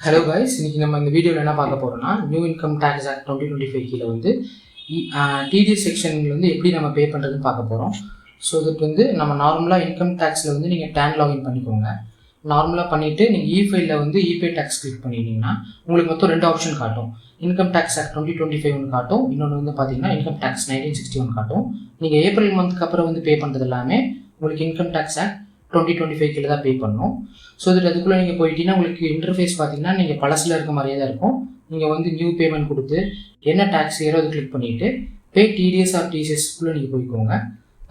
Hello guys, இன்றைக்கி நம்ம இந்த வீடியோவில் என்ன பார்க்க போகிறோம்னா நியூ இன்கம் டேக்ஸ் ஆக்ட் 2025 கீழே வந்து டிடிஎஸ் செக்ஷனில் வந்து எப்படி நம்ம பே பண்ணுறதுன்னு பார்க்க போகிறோம். ஸோ இதுக்கு வந்து நம்ம நார்மலாக இன்கம் டேக்ஸில் வந்து நீங்கள் டேன் லாகின் பண்ணிக்கோங்க. நார்மலாக பண்ணிவிட்டு நீங்கள் இஃபைலில் வந்து இபே டேக்ஸ் கிளிக் பண்ணிட்டீங்கன்னா உங்களுக்கு மொத்தம் 2 ஆப்ஷன் காட்டும். இன்கம் டேக்ஸ் ஆக்ட் 2025 ஒன்று காட்டும், இன்னொன்று வந்து பார்த்தீங்கன்னா இன்கம் டேக்ஸ் 1961 காட்டும். நீங்கள் ஏப்ரல் மந்த்துக்கு அப்புறம் வந்து பே பண்ணுறது எல்லாமே உங்களுக்கு இன்கம் டேக்ஸ் ஆக்ட் 2025 கீழே தான் பே பண்ணணும். ஸோ அதுக்குள்ளே நீங்கள் போயிட்டீங்கன்னா உங்களுக்கு இன்டர்ஃபேஸ் பார்த்தீங்கன்னா நீங்கள் பழசில் இருக்க மாதிரியே தான் இருக்கும். நீங்கள் வந்து நியூ பேமெண்ட் கொடுத்து என்ன டேக்ஸ் ஏறோ அது கிளிக் பண்ணிவிட்டு பே டிடிஎஸ் ஆர் டிசிஎஸ்க்குள்ளே நீங்கள் போய்க்கோங்க.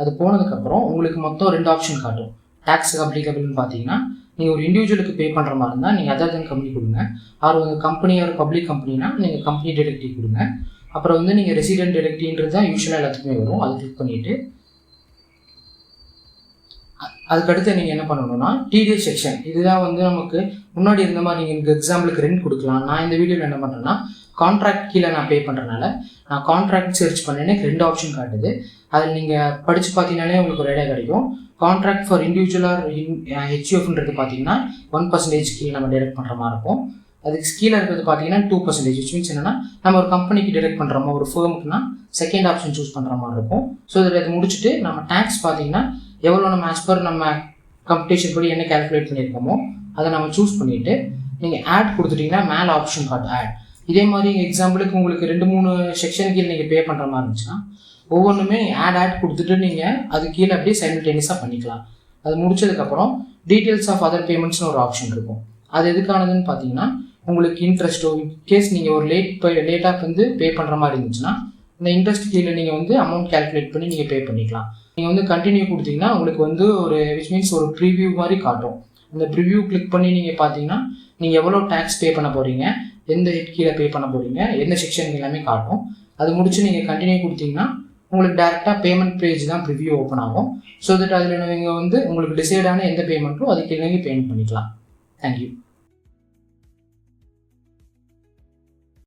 அது போனதுக்கப்புறம் உங்களுக்கு மொத்தம் 2 ஆப்ஷன் காட்டும். டேக்ஸ் அப்ளிகபிள்னு பார்த்தீங்கன்னா நீங்கள் ஒரு இண்டிவிஜுவலுக்கு பே பண்ணுற மாதிரி இருந்தால் நீங்கள் அதர் தென் கம்பெனி கொடுங்க. ஆர் ஒரு கம்பெனி ஒரு பப்ளிக் கம்பெனினா நீங்கள் கம்பெனி டிரெக்டிவ் கொடுங்க. அப்புறம் வந்து நீங்கள் ரெசிடென்ட் டிரெக்டிவ்ன்றது தான் யூஸ்வலாக எல்லாத்துக்குமே வரும். அது கிளிக் பண்ணிவிட்டு அதுக்கடுத்து நீங்கள் என்ன பண்ணணும்னா டிடிஎஸ் செக்ஷன் இதுதான் வந்து நமக்கு முன்னாடி இருந்த மாதிரி நீங்கள் இங்கே எக்ஸாம்பிளுக்கு ரெண்ட் கொடுக்கலாம். நான் இந்த வீடியோவில் என்ன பண்ணுறேன்னா கான்ட்ராக்ட் கீழே நான் பே பண்ணுறதுனால நான் கான்ட்ராக்ட் சர்ச் பண்ணேன்னு 2 ஆப்ஷன் காட்டுது. அதில் நீங்கள் படித்து பார்த்தீங்கன்னாலே உங்களுக்கு ஒரு ஐடியா கிடைக்கும். கான்ட்ராக்ட் ஃபார் இண்டிவிஜுவல் ஹெச்யூஎஃப்ன்றது பார்த்தீங்கன்னா 1% கீழே நம்ம டைரெக்ட் பண்ணுற மாதிரி இருக்கும். அதுக்கு கீழே இருக்கிறது பார்த்தீங்கன்னா 2%, விச் மீன்ஸ் என்னன்னா நம்ம ஒரு கம்பெனிக்கு டைரெக்ட் பண்ணுறோமா ஒரு ஃபேமுக்குன்னா செகண்ட் ஆப்ஷன் சூஸ் பண்ணுற மாதிரி இருக்கும். ஸோ இதில் இது முடிச்சுட்டு நம்ம டேக்ஸ் பார்த்தீங்கன்னா எவ்வளோ நம்ம ஆஸ் பர் நம்ம கம்பெடிஷன் படி என்ன கேல்குலேட் பண்ணியிருக்கோமோ அதை நம்ம சூஸ் பண்ணிவிட்டு நீங்கள் ஆட் கொடுத்துட்டிங்கன்னா மேலே ஆப்ஷன் காட்டும் ஆட். இதே மாதிரி எக்ஸாம்பிளுக்கு உங்களுக்கு 2-3 செக்ஷன் கீழே நீங்கள் பே பண்ணுற மாதிரி இருந்துச்சுன்னா ஒவ்வொன்றுமே ஆட் கொடுத்துட்டு நீங்கள் அது கீழே அப்படியே சைமல்டேனியஸாக பண்ணிக்கலாம். அது முடிச்சதுக்கப்புறம் டீட்டெயில்ஸ் ஆஃப் அதர் பேமெண்ட்ஸ்னு ஒரு ஆப்ஷன் இருக்கும். அது எதுக்கானதுன்னு பார்த்தீங்கன்னா உங்களுக்கு இன்ட்ரெஸ்ட்டோ கேஸ் நீங்கள் ஒரு லேட்டாக வந்து பே பண்ணுற மாதிரி இருந்துச்சுன்னா இந்த இன்ட்ரெஸ்ட் கீழே நீங்கள் வந்து அமௌண்ட் கேல்குலேட் பண்ணி நீங்கள் பே பண்ணிக்கலாம். நீங்கள் வந்து கண்டினியூ கொடுத்தீங்கன்னா உங்களுக்கு வந்து ஒரு விச் மீன்ஸ் ஒரு ப்ரிவ்யூ மாதிரி காட்டும். அந்த ப்ரிவ்யூ கிளிக் பண்ணி நீங்கள் பார்த்தீங்கன்னா நீங்கள் எவ்வளோ டேக்ஸ் பே பண்ண போகிறீங்க, எந்த ஹெட் கீழே பே பண்ண போகிறீங்க, எந்த செக்ஷன் எல்லாமே காட்டும். அது முடிச்சு நீங்கள் கண்டினியூ கொடுத்தீங்கன்னா உங்களுக்கு டேரெக்டாக பேமெண்ட் பேஜ் தான் ப்ரிவ்யூ ஓப்பன் ஆகும். ஸோ தட் அதில் நீங்கள் வந்து உங்களுக்கு டிசைடான எந்த பேமெண்ட்டோ அதுக்கு நீங்கள் பேமெண்ட் பண்ணிக்கலாம். தேங்க்யூ.